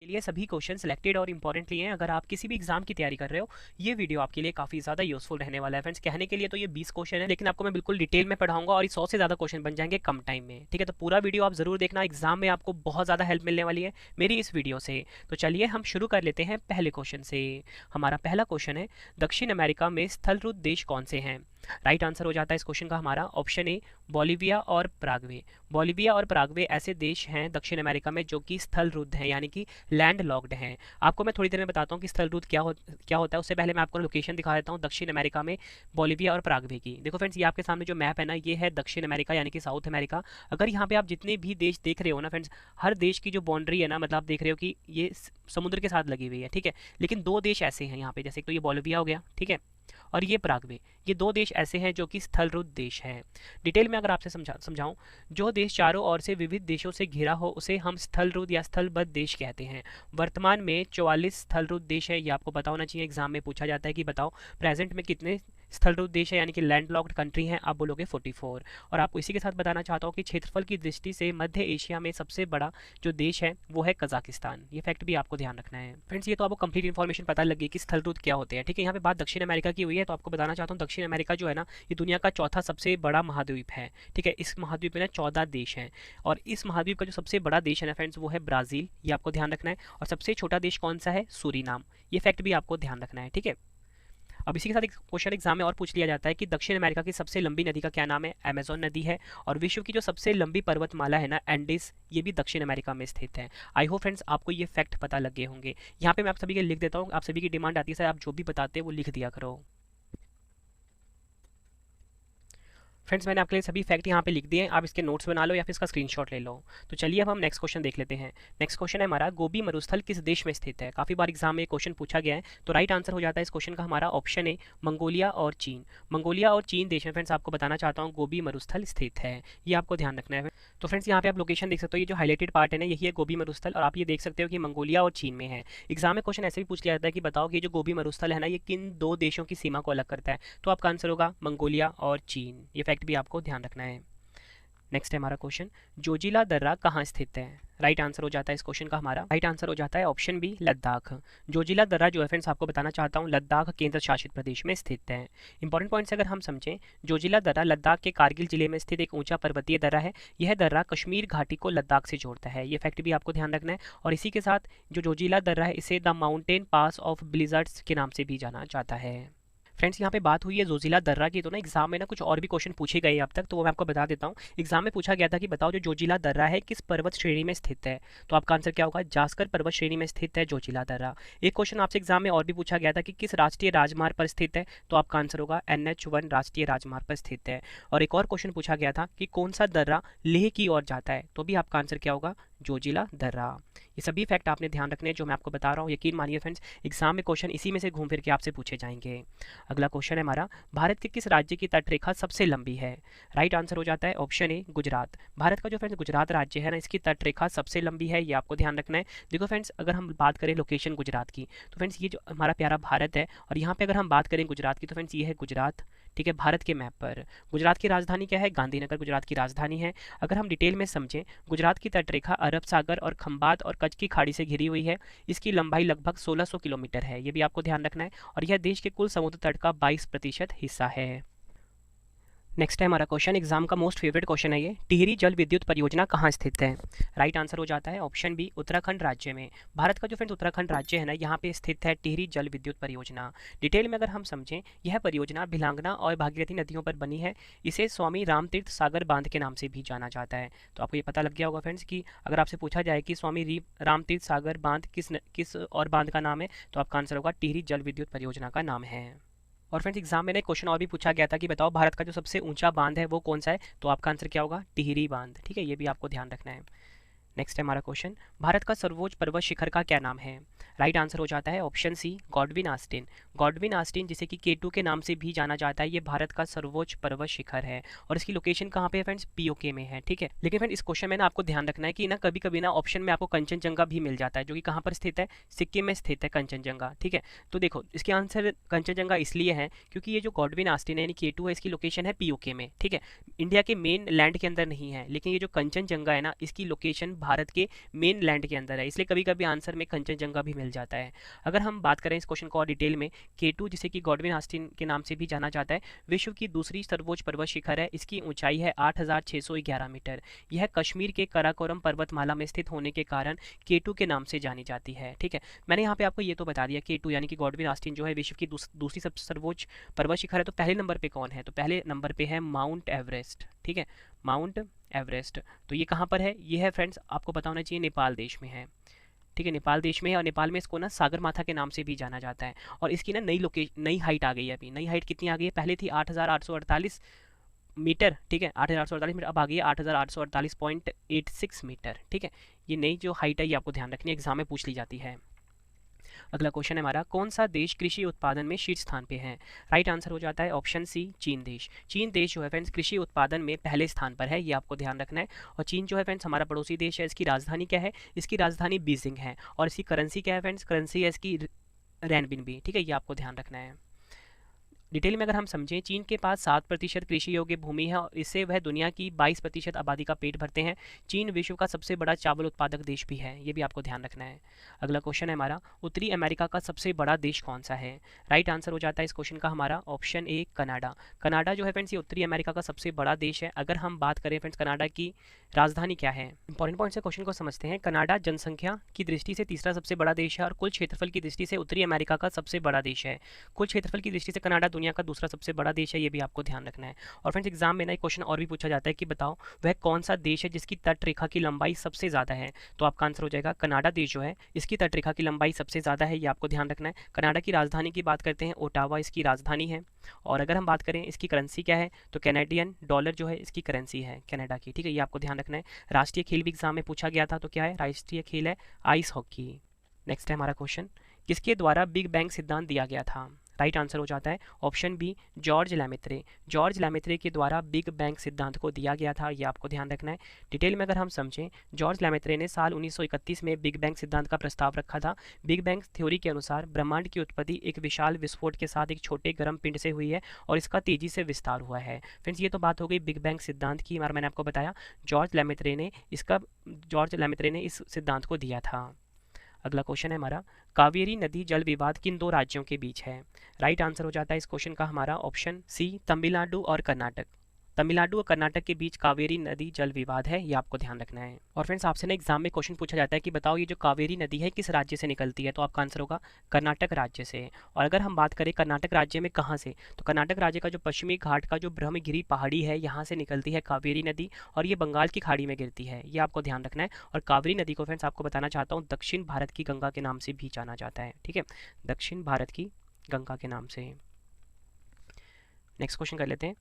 के लिए सभी क्वेश्चन सिलेक्टेड और इंपॉर्टेंट लिए हैं। अगर आप किसी भी एग्जाम की तैयारी कर रहे हो, ये वीडियो आपके लिए काफ़ी ज़्यादा यूजफुल रहने वाला है फ्रेंड्स। कहने के लिए तो ये 20 क्वेश्चन है, लेकिन आपको मैं बिल्कुल डिटेल में पढ़ाऊंगा और ये 100 से ज़्यादा क्वेश्चन बन जाएंगे कम टाइम में। ठीक है, तो पूरा वीडियो आप जरूर देखना, एग्जाम में आपको बहुत ज़्यादा हेल्प मिलने वाली है मेरी इस वीडियो से। तो चलिए हम शुरू कर लेते हैं पहले क्वेश्चन से। हमारा पहला क्वेश्चन है, दक्षिण अमेरिका में स्थलरुद्ध देश कौन से हैं? राइट आंसर हो जाता है इस क्वेश्चन का हमारा ऑप्शन ए, बोलिविया और पराग्वे। बोलिविया और पराग्वे ऐसे देश हैं दक्षिण अमेरिका में जो कि स्थलरुद्ध हैं, यानी कि लैंड लॉक्ड हैं। आपको मैं थोड़ी देर में बताता हूँ कि स्थलरुद्ध क्या होता है। उससे पहले मैं आपको लोकेशन दिखा देता हूँ दक्षिण अमेरिका में बोलिविया और पराग्वे की। देखो फ्रेंड्स, ये आपके सामने जो मैप है ना, ये है दक्षिण अमेरिका यानी कि साउथ अमेरिका। अगर यहाँ पे आप जितने भी देश देख रहे हो ना फ्रेंड्स, हर देश की जो बाउंड्री है ना, मतलब आप देख रहे हो कि ये समुद्र के साथ लगी हुई है। ठीक है, लेकिन दो देश ऐसे हैं यहाँ पे, जैसे तो ये बोलिविया हो गया, ठीक है, और ये पराग्वे। ये दो देश ऐसे हैं जो कि स्थलरुद्ध देश हैं। डिटेल में अगर आपसे समझाऊं, जो देश चारों ओर से विविध देशों से घिरा हो उसे हम स्थलरुद्ध या स्थलबद्ध देश कहते हैं। वर्तमान में 44 स्थलरुद्ध देश है, ये आपको पता होना चाहिए। एग्जाम में पूछा जाता है कि बताओ प्रेजेंट में कितने स्थलरुद्ध देश है, यानी कि लैंडलॉक्ड कंट्री हैं। आप बोलोगे 44। और आपको इसी के साथ बताना चाहता हूँ कि क्षेत्रफल की दृष्टि से मध्य एशिया में सबसे बड़ा जो देश है वो है कजाकिस्तान। ये फैक्ट भी आपको ध्यान रखना है फ्रेंड्स। ये तो आपको कंप्लीट इन्फॉर्मेशन पता लगी कि स्थलरुद्ध क्या होते हैं। ठीक है, यहाँ पे बात दक्षिण अमेरिका की हुई है, तो आपको बताना चाहता हूँ दक्षिण अमेरिका जो है ना, ये दुनिया का चौथा सबसे बड़ा महाद्वीप है। ठीक है, इस महाद्वीप में ना 14 देश हैं, और इस महाद्वीप का जो सबसे बड़ा देश है ना फ्रेंड्स, वो है ब्राज़ील। ये आपको ध्यान रखना है। और सबसे छोटा देश कौन सा है? सूरीनाम। ये फैक्ट भी आपको ध्यान रखना है। ठीक है, अब इसी के साथ एक क्वेश्चन एग्जाम में और पूछ लिया जाता है कि दक्षिण अमेरिका की सबसे लंबी नदी का क्या नाम है? अमेजोन नदी है। और विश्व की जो सबसे लंबी पर्वतमाला है ना, एंडीज, ये भी दक्षिण अमेरिका में स्थित है। आई होप फ्रेंड्स आपको ये फैक्ट पता लग गए होंगे। यहाँ पे मैं आप सभी के लिख देता हूँ, आप सभी की डिमांड आती है सर आप जो भी बताते हैं वो लिख दिया करो। फ्रेंड्स, मैंने आपके लिए सभी फैक्ट यहाँ पे लिख दिए हैं, आप इसके नोट्स बना लो या फिर इसका स्क्रीनशॉट ले लो। तो चलिए अब हम नेक्स्ट क्वेश्चन देख लेते हैं। नेक्स्ट क्वेश्चन है हमारा, गोबी मरुस्थल किस देश में स्थित है? काफ़ी बार एग्जाम में क्वेश्चन पूछा गया है। तो राइट आंसर हो जाता है इस क्वेश्चन का हमारा ऑप्शन है मंगोलिया और चीन। मंगोलिया और चीन देश में फ्रेंड्स आपको बताना चाहता हूँ गोबी मरुस्थल स्थित है, ये आपको ध्यान रखना है। तो फ्रेंड्स, यहाँ पे आप लोकेशन देख सकते हो, ये जो हाईलाइटेड पार्ट है ना, यही है गोबी मरुस्थल, और आप ये देख सकते हो कि मंगोलिया और चीन में है। एग्जाम में क्वेश्चन ऐसे भी पूछ लिया जाता है कि बताओ कि जो गोबी मरुस्थल है ना, ये किन दो देशों की सीमा को अलग करता है? तो आपका आंसर होगा मंगोलिया और चीन। ये फैक्ट भी आपको ध्यान रखना है। नेक्स्ट है हमारा क्वेश्चन, जोजिला दर्रा कहाँ स्थित है? राइट आंसर हो जाता है इस क्वेश्चन का हमारा राइट आंसर हो जाता है ऑप्शन बी, लद्दाख। जोजिला दर्रा जो है फ्रेंड्स आपको बताना चाहता हूँ लद्दाख केंद्र शासित प्रदेश में स्थित है। इंपॉर्टेंट पॉइंट्स अगर हम समझें, जोजिला दर्रा लद्दाख के कारगिल जिले में स्थित एक ऊंचा पर्वतीय दर्रा है। यह दर्रा कश्मीर घाटी को लद्दाख से जोड़ता है। ये फैक्ट भी आपको ध्यान रखना है। और इसी के साथ जो जोजिला दर्रा है, इसे द माउंटेन पास ऑफ ब्लिजर्ड्स के नाम से भी जाना जाता है। फ्रेंड्स, यहाँ पे बात हुई है जोजिला दर्रा की, तो ना एग्जाम में ना कुछ और भी क्वेश्चन पूछे गए अब तक, तो वो मैं आपको बता देता हूँ। एग्जाम में पूछा गया था कि बताओ जो जोजिला दर्रा है किस पर्वत श्रेणी में स्थित है? तो आपका आंसर क्या होगा? जास्कर पर्वत श्रेणी में स्थित है जोजिला दर्रा। एक क्वेश्चन आपसे एग्जाम में और भी पूछा गया था कि किस राष्ट्रीय राजमार्ग पर स्थित है? तो आपका आंसर होगा NH1 राष्ट्रीय राजमार्ग पर स्थित है। और एक और क्वेश्चन पूछा गया था कि कौन सा दर्रा लेह की ओर जाता है? तो भी आपका आंसर क्या होगा? जोजिला दर्रा। ये सभी फैक्ट आपने ध्यान रखने हैं जो मैं आपको बता रहा हूँ। यकीन मानिए फ्रेंड्स, एग्जाम में क्वेश्चन इसी में से घूम फिर के आपसे पूछे जाएंगे। अगला क्वेश्चन है हमारा, भारत के किस राज्य की तटरेखा सबसे लंबी है? राइट आंसर हो जाता है ऑप्शन ए, गुजरात। भारत का जो फ्रेंड्स गुजरात राज्य है ना, इसकी तटरेखा सबसे लंबी है, ये आपको ध्यान रखना है। देखो फ्रेंड्स, अगर हम बात करें लोकेशन गुजरात की, तो फ्रेंड्स ये जो हमारा प्यारा भारत है, और यहाँ पे अगर हम बात करें गुजरात की, तो फ्रेंड्स ये है गुजरात। ठीक है, भारत के मैप पर गुजरात की राजधानी क्या है? गांधीनगर गुजरात की राजधानी है। अगर हम डिटेल में समझें, गुजरात की तटरेखा अरब सागर और खंबात और कच्छ की खाड़ी से घिरी हुई है। इसकी लंबाई लगभग 1600 किलोमीटर है, ये भी आपको ध्यान रखना है। और यह देश के कुल समुद्र तट का 22% हिस्सा है। नेक्स्ट है हमारा क्वेश्चन, एग्जाम का मोस्ट फेवरेट क्वेश्चन है ये, टिहरी जल विद्युत परियोजना कहाँ स्थित है? राइट आंसर हो जाता है ऑप्शन बी, उत्तराखंड राज्य में। भारत का जो फ्रेंड्स उत्तराखंड राज्य है ना, यहाँ पे स्थित है टिहरी जल विद्युत परियोजना। डिटेल में अगर हम समझें, यह परियोजना भिलांगना और भागीरथी नदियों पर बनी है। इसे स्वामी रामतीर्थ सागर बांध के नाम से भी जाना जाता है। तो आपको ये पता लग गया होगा फ्रेंड्स कि अगर आपसे पूछा जाए कि स्वामी रामतीर्थ सागर बांध किस और बांध का नाम है, तो आपका आंसर होगा टिहरी जल विद्युत परियोजना का नाम है। और फ्रेंड्स, एग्जाम में क्वेश्चन और भी पूछा गया था कि बताओ भारत का जो सबसे ऊंचा बांध है वो कौन सा है? तो आपका आंसर क्या होगा? टिहरी बांध। ठीक है, ये भी आपको ध्यान रखना है। नेक्स्ट है हमारा क्वेश्चन, भारत का सर्वोच्च पर्वत शिखर का क्या नाम है? राइट आंसर हो जाता है option C, Godwin Austen. Godwin Austen, जिसे कि K2 के नाम से भी जाना जाता है, ये भारत का सर्वोच्च पर्वत शिखर है। और इसकी लोकेशन कहाँ पे है फ्रेंड्स? POK में है। ठीक है, लेकिन फ्रेंड इस क्वेश्चन में ना आपको ध्यान रखना है कि ना कभी कभी ना ऑप्शन में आपको कंचनजंगा भी मिल जाता है, जो कि कहाँ पर स्थित है? सिक्किम में स्थित है कंचनजंगा। ठीक है, तो देखो इसके आंसर कंचनजंगा इसलिए है क्योंकि ये जो गॉडविन आस्टीन है यानी K2 है, इसकी लोकेशन है POK में। ठीक है, इंडिया के मेन लैंड के अंदर नहीं है, लेकिन ये जो कंचनजंगा है ना, इसकी लोकेशन भारत के मेन लैंड के अंदर है, इसलिए कभी कभी आंसर में कंचनजंगा भी मिल जाता है। अगर हम बात करें इस क्वेश्चन को और डिटेल में, K2 जिसे कि गॉडविन आस्टीन के नाम से भी जाना जाता है, विश्व की दूसरी सर्वोच्च पर्वत शिखर है। इसकी ऊंचाई है 8611 मीटर। यह कश्मीर के कराकोरम पर्वतमाला में स्थित होने के कारण K2 के नाम से जानी जाती है। ठीक है, मैंने यहाँ पे आपको ये तो बता दिया K2 यानी कि गॉडविन आस्टीन जो है विश्व की दूसरी सबसे सर्वोच्च पर्वत शिखर है। तो पहले नंबर पे कौन है? तो पहले नंबर पे है माउंट एवरेस्ट। ठीक है, माउंट एवरेस्ट। तो ये कहाँ पर है? ये है फ्रेंड्स, आपको पता होना चाहिए, नेपाल देश में है। ठीक है, नेपाल देश में है, और नेपाल में इसको ना सागरमाथा के नाम से भी जाना जाता है। और इसकी ना नई हाइट आ गई है। अभी नई हाइट कितनी आ गई है? पहले थी 8848 मीटर। ठीक है, 8848 मीटर, अब आ गई है 8848.86 मीटर। ठीक है, ये नई जो हाइट है ये आपको ध्यान रखनी है, एग्जाम में पूछ ली जाती है। अगला क्वेश्चन है हमारा, कौन सा देश कृषि उत्पादन में शीर्ष स्थान पे है? राइट आंसर हो जाता है ऑप्शन सी, चीन देश। चीन देश जो है फ्रेंड्स कृषि उत्पादन में पहले स्थान पर है, ये आपको ध्यान रखना है। और चीन जो है फ्रेंड्स हमारा पड़ोसी देश है। इसकी राजधानी क्या है? इसकी राजधानी बीजिंग है। और इसकी करेंसी क्या है फ्रेंड्स? करेंसी है इसकी रेनबिनबी। ठीक है, ये आपको ध्यान रखना है। डिटेल में अगर हम समझें, चीन के पास 7% कृषि योग्य भूमि है, और इससे वह दुनिया की 22% आबादी का पेट भरते हैं। चीन विश्व का सबसे बड़ा चावल उत्पादक देश भी है, ये भी आपको ध्यान रखना है। अगला क्वेश्चन है हमारा, उत्तरी अमेरिका का सबसे बड़ा देश कौन सा है? राइट आंसर हो जाता है इस क्वेश्चन का हमारा ऑप्शन ए, कनाडा। कनाडा जो है फ्रेंड्स ये उत्तरी अमेरिका का सबसे बड़ा देश है। अगर हम बात करें फ्रेंड्स कनाडा की राजधानी क्या है, इंपॉर्टेंट पॉइंट से क्वेश्चन को समझते हैं। कनाडा जनसंख्या की दृष्टि से तीसरा सबसे बड़ा देश है, और कुल क्षेत्रफल की दृष्टि से उत्तरी अमेरिका का सबसे बड़ा देश है। कुल क्षेत्रफल की दृष्टि से कनाडा दुनिया का दूसरा सबसे बड़ा देश है, ये भी आपको ध्यान रखना है। और फ्रेंड्स एग्जाम में ना एक क्वेश्चन और भी पूछा जाता है कि बताओ वह कौन सा देश है जिसकी तट रेखा की लंबाई सबसे ज़्यादा है? तो आपका आंसर हो जाएगा कनाडा देश जो है, इसकी तट रेखा की लंबाई सबसे ज़्यादा है, ये आपको ध्यान रखना है। कनाडा की राजधानी की बात करते हैं, ओटावा इसकी राजधानी है। और अगर हम बात करें इसकी करेंसी क्या है, तो कैनेडियन डॉलर जो है इसकी करेंसी है कनाडा की। ठीक है, ये आपको ध्यान रखना है। राष्ट्रीय खेल भी एग्जाम में पूछा गया था, तो क्या है? राष्ट्रीय खेल है आइस हॉकी। नेक्स्ट है हमारा क्वेश्चन, किसके द्वारा बिग बैंग सिद्धांत दिया गया था? राइट आंसर हो जाता है ऑप्शन बी, जॉर्ज लैमेत्रे। जॉर्ज लैमेत्रे के द्वारा बिग बैंग सिद्धांत को दिया गया था, ये आपको ध्यान रखना है। डिटेल में अगर हम समझें, जॉर्ज लैमेत्रे ने साल 1931 में बिग बैंग सिद्धांत का प्रस्ताव रखा था। बिग बैंग थ्योरी के अनुसार ब्रह्मांड की उत्पत्ति एक विशाल विस्फोट के साथ एक छोटे गर्म पिंड से हुई है, और इसका तेजी से विस्तार हुआ है। फ्रेंड्स ये तो बात हो गई बिग बैंग सिद्धांत की, और मैंने आपको बताया जॉर्ज लैमेत्रे ने इस सिद्धांत को दिया था। अगला क्वेश्चन है हमारा, कावेरी नदी जल विवाद किन दो राज्यों के बीच है? राइट आंसर हो जाता है इस क्वेश्चन का हमारा ऑप्शन सी, तमिलनाडु और कर्नाटक। तमिलनाडु और कर्नाटक के बीच कावेरी नदी जल विवाद है, ये आपको ध्यान रखना है। और फ्रेंड्स आपसे ना एग्जाम में क्वेश्चन पूछा जाता है कि बताओ ये जो कावेरी नदी है किस राज्य से निकलती है? तो आपका आंसर होगा कर्नाटक राज्य से। और अगर हम बात करें कर्नाटक राज्य में कहाँ से, तो कर्नाटक राज्य का जो पश्चिमी घाट का जो ब्रह्मगिरी पहाड़ी है, यहाँ से निकलती है कावेरी नदी, और ये बंगाल की खाड़ी में गिरती है, ये आपको ध्यान रखना है। और कावेरी नदी को फ्रेंड्स आपको बताना चाहता हूँ दक्षिण भारत की गंगा के नाम से भी जाना जाता है। ठीक है, दक्षिण भारत की गंगा के नाम से। नेक्स्ट क्वेश्चन कर लेते हैं,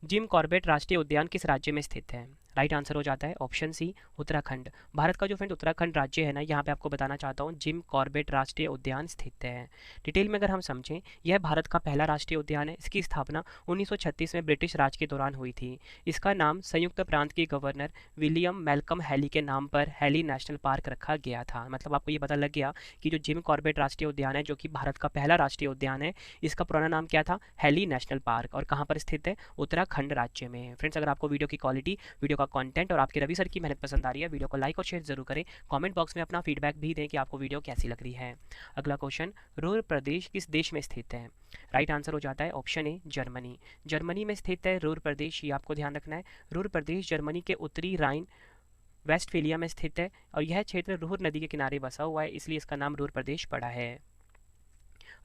जिम कॉर्बेट राष्ट्रीय उद्यान किस राज्य में स्थित है? राइट आंसर हो जाता है ऑप्शन सी, उत्तराखंड। भारत का जो फ्रेंड उत्तराखंड राज्य है ना, यहाँ पे आपको बताना चाहता हूँ जिम कॉर्बेट राष्ट्रीय उद्यान स्थित है। डिटेल में अगर हम समझें, यह भारत का पहला राष्ट्रीय उद्यान है। इसकी स्थापना 1936 में ब्रिटिश राज के दौरान हुई थी। इसका नाम संयुक्त प्रांत के गवर्नर विलियम मैल्कम हैली के नाम पर हैली नेशनल पार्क रखा गया था। मतलब आपको ये पता लग गया कि जो जिम कॉर्बेट राष्ट्रीय उद्यान है, जो कि भारत का पहला राष्ट्रीय उद्यान है, इसका पुराना नाम क्या था? Hailey national park. और कहाँ पर स्थित है? उत्तराखंड राज्य में। फ्रेंड्स अगर आपको वीडियो की क्वालिटी, वीडियो का कंटेंट और आपके रवि सर की मेहनत पसंद आ रही है, वीडियो को लाइक और शेयर जरूर करें। कमेंट बॉक्स में अपना फीडबैक भी दें कि आपको वीडियो कैसी लग रही है। अगला क्वेश्चन, रुर प्रदेश किस देश में स्थित है? राइट आंसर हो जाता है ऑप्शन ए, जर्मनी। जर्मनी में स्थित है रुर प्रदेश, ये आपको ध्यान रखना है। रुर प्रदेश जर्मनी के उत्तरी राइन वेस्टफेलिया में स्थित है, और यह क्षेत्र रुर नदी के किनारे बसा हुआ है, इसलिए इसका नाम रुर प्रदेश पड़ा है।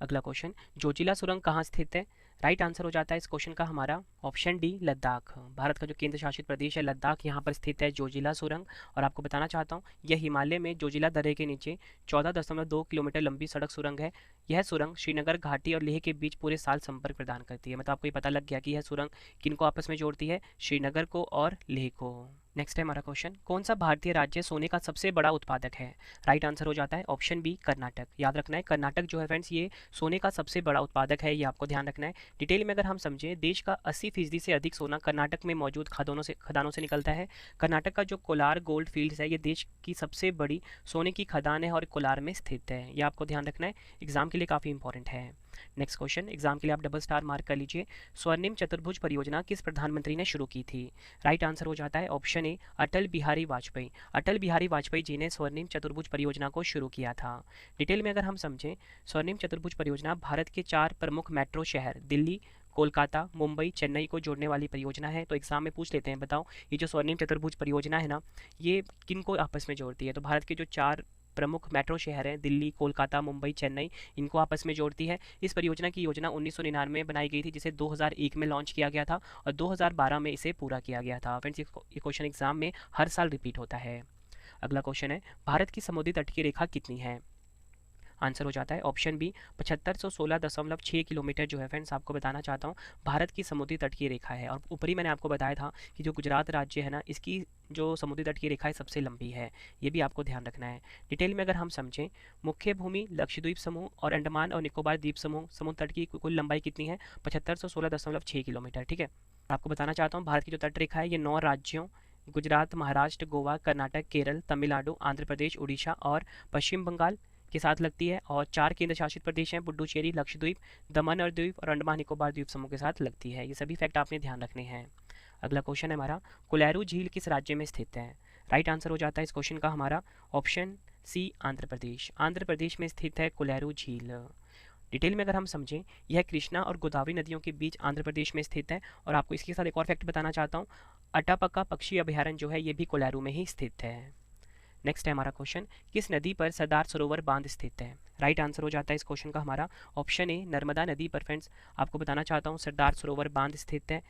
अगला क्वेश्चन, जोजिला सुरंग कहाँ स्थित है? राइट आंसर हो जाता है इस क्वेश्चन का हमारा ऑप्शन डी, लद्दाख। भारत का जो केंद्र शासित प्रदेश है लद्दाख, यहाँ पर स्थित है जोजिला सुरंग। और आपको बताना चाहता हूँ, यह हिमालय में जोजिला दर्रे के नीचे 14.2 किलोमीटर लंबी सड़क सुरंग है। यह सुरंग श्रीनगर घाटी और लेह के बीच पूरे साल संपर्क प्रदान करती है। मतलब आपको ये पता लग गया कि यह सुरंग किनको आपस में जोड़ती है? श्रीनगर को और लेह को। नेक्स्ट है हमारा क्वेश्चन, कौन सा भारतीय राज्य सोने का सबसे बड़ा उत्पादक है? राइट आंसर हो जाता है ऑप्शन बी, कर्नाटक। याद रखना है कर्नाटक जो है फ्रेंड्स ये सोने का सबसे बड़ा उत्पादक है, ये आपको ध्यान रखना है। डिटेल में अगर हम समझें, देश का 80% से अधिक सोना कर्नाटक में मौजूद खदानों से निकलता है। कर्नाटक का जो कोलार गोल्ड फील्ड्स है, ये देश की सबसे बड़ी सोने की खदान है और कोलार में स्थित है, ये आपको ध्यान रखना है, एग्जाम के लिए काफ़ी इंपॉर्टेंट है। नेक्स्ट क्वेश्चन एग्जाम के लिए आप डबल स्टार मार्क कर लीजिए। स्वर्णिम चतुर्भुज परियोजना किस प्रधानमंत्री ने शुरू की थी? राइट आंसर हो जाता है ऑप्शन ए अटल बिहारी वाजपेयी। अटल बिहारी वाजपेयी जी ने स्वर्णिम चतुर्भुज परियोजना को शुरू किया था। डिटेल में अगर हम समझें, स्वर्णिम चतुर्भुज परियोजना भारत के 4 प्रमुख मेट्रो शहर दिल्ली, कोलकाता, मुंबई, चेन्नई को जोड़ने वाली परियोजना है। तो एग्जाम में पूछ लेते हैं, बताओ ये जो स्वर्णिम चतुर्भुज परियोजना है ना, ये किन को आपस में जोड़ती है? तो भारत के जो 4 प्रमुख मेट्रो शहर हैं दिल्ली, कोलकाता, मुंबई, चेन्नई, इनको आपस में जोड़ती है। इस परियोजना की योजना 1999 में बनाई गई थी, जिसे 2001 में लॉन्च किया गया था और 2012 में इसे पूरा किया गया था। फ्रेंड्स, ये क्वेश्चन एग्जाम में हर साल रिपीट होता है। अगला क्वेश्चन है, भारत की समुद्री तट की रेखा कितनी है? आंसर हो जाता है ऑप्शन बी 7516.6 किलोमीटर जो है फ्रेंड्स, आपको बताना चाहता हूँ भारत की समुद्री तट की रेखा है। और ऊपर ही मैंने आपको बताया था कि जो गुजरात राज्य है ना, इसकी जो समुद्री तट की रेखा है सबसे लंबी है, ये भी आपको ध्यान रखना है। डिटेल में अगर हम समझें, मुख्य भूमि लक्षद्वीप समूह और अंडमान और निकोबार द्वीप समूह समुद्र तट की कुल लंबाई कितनी है? 7516.6 किलोमीटर। ठीक है, आपको बताना चाहता हूँ भारत की जो तट रेखा है ये 9 राज्यों गुजरात, महाराष्ट्र, गोवा, कर्नाटक, केरल, तमिलनाडु, आंध्र प्रदेश, उड़ीसा और पश्चिम बंगाल के साथ लगती है, और 4 केंद्र शासित प्रदेश हैं पुडुचेरी, लक्षद्वीप, दमन और द्वीप और अंडमान निकोबार द्वीप समूह के साथ लगती है। ये सभी फैक्ट आपने ध्यान रखने हैं। अगला क्वेश्चन है हमारा, कोलेरू झील किस राज्य में स्थित है? राइट आंसर हो जाता है इस क्वेश्चन का हमारा ऑप्शन सी आंध्र प्रदेश। आंध्र प्रदेश में स्थित है कोलेरू झील। डिटेल में अगर हम समझें, यह कृष्णा और गोदावरी नदियों के बीच आंध्र प्रदेश में स्थित है। और आपको इसके साथ एक और फैक्ट बताना चाहता हूँ, अटापका पक्षी अभयारण्य जो है ये भी कोलेरू में ही स्थित है। नेक्स्ट है हमारा क्वेश्चन, किस नदी पर सरदार सरोवर बांध स्थित है? राइट आंसर हो जाता है इस क्वेश्चन का हमारा ऑप्शन ए नर्मदा नदी पर। फ्रेंड्स, आपको बताना चाहता हूँ सरदार सरोवर बांध स्थित है।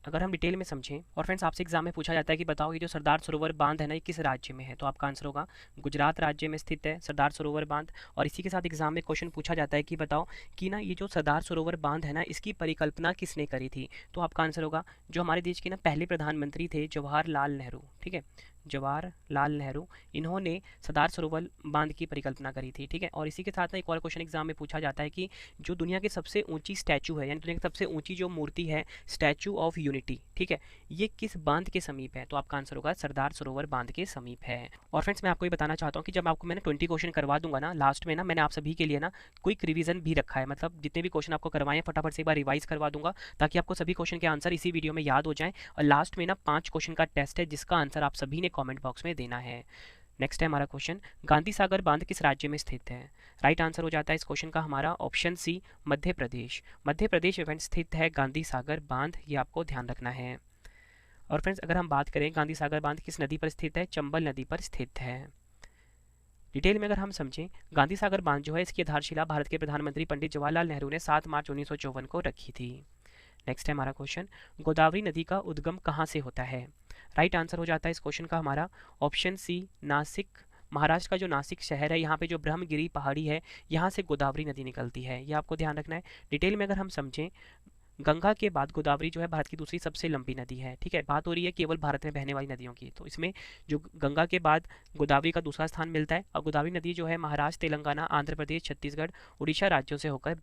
अगर हम डिटेल में समझें, और फ्रेंड्स आपसे एग्जाम में पूछा जाता है कि बताओ ये जो सरदार सरोवर बांध है ना, ये किस राज्य में है? तो आपका आंसर होगा गुजरात राज्य में स्थित है सरदार सरोवर बांध। और इसी के साथ एग्जाम में क्वेश्चन पूछा जाता है कि बताओ कि ना ये जो सरदार सरोवर बांध है ना, इसकी परिकल्पना किसने करी थी? तो आपका आंसर होगा जो हमारे देश के ना पहले प्रधानमंत्री थे जवाहरलाल नेहरू। ठीक है, जवाहरलाल नेहरू, इन्होंने सरदार सरोवर बांध की परिकल्पना करी थी। ठीक है, और इसी के साथ ना एक और क्वेश्चन एग्जाम में पूछा जाता है कि जो दुनिया की सबसे ऊंची स्टैचू है, यानी दुनिया की सबसे ऊंची जो मूर्ति है स्टैचू ऑफ यूनिटी, ठीक है, ये किस बांध के समीप है? तो आपका आंसर होगा सरदार सरोवर बांध के समीप है। और फ्रेंड्स, मैं आपको ये बताना चाहता हूँ कि जब आपको मैंने 20 क्वेश्चन करवा दूंगा ना, लास्ट में ना मैंने आप सभी के लिए ना क्विक रिवीजन भी रखा है। मतलब जितने भी क्वेश्चन आपको करवाए हैं फटाफट से एक बार रिवाइज करवा दूंगा, ताकि आपको सभी क्वेश्चन के आंसर इसी वीडियो में याद हो जाएं। और लास्ट में ना 5 क्वेश्चन का टेस्ट है, जिसका आंसर आप सभी ने कॉमेंट बॉक्स में देना है। नेक्स्ट है हमारा क्वेश्चन, गांधी सागर बांध किस राज्य में स्थित है? राइट आंसर हो जाता है इस क्वेश्चन का हमारा ऑप्शन सी मध्य प्रदेश। मध्य प्रदेश में स्थित है गांधी सागर बांध, ये आपको ध्यान रखना है। और फ्रेंड्स, अगर हम बात करें गांधी सागर बांध किस नदी पर स्थित है? चंबल नदी पर स्थित है। डिटेल में अगर हम समझें, गांधी सागर बांध जो है इसकी आधारशिला भारत के प्रधानमंत्री पंडित जवाहरलाल नेहरू ने 7 मार्च 1954 को रखी थी। नेक्स्ट है हमारा क्वेश्चन, गोदावरी नदी का उद्गम कहाँ से होता है? राइट आंसर हो जाता है इस क्वेश्चन का हमारा ऑप्शन सी नासिक। महाराष्ट्र का जो नासिक शहर है, यहाँ पे जो ब्रह्मगिरी पहाड़ी है, यहाँ से गोदावरी नदी निकलती है, ये आपको ध्यान रखना है। डिटेल में अगर हम समझें, गंगा के बाद गोदावरी जो है भारत की दूसरी सबसे लंबी नदी है। ठीक है, बात हो रही है केवल भारत में बहने वाली नदियों की, तो इसमें जो गंगा के बाद गोदावरी का दूसरा स्थान मिलता है। और गोदावरी नदी जो है महाराष्ट्र, तेलंगाना, आंध्र प्रदेश, छत्तीसगढ़, उड़ीसा राज्यों से होकर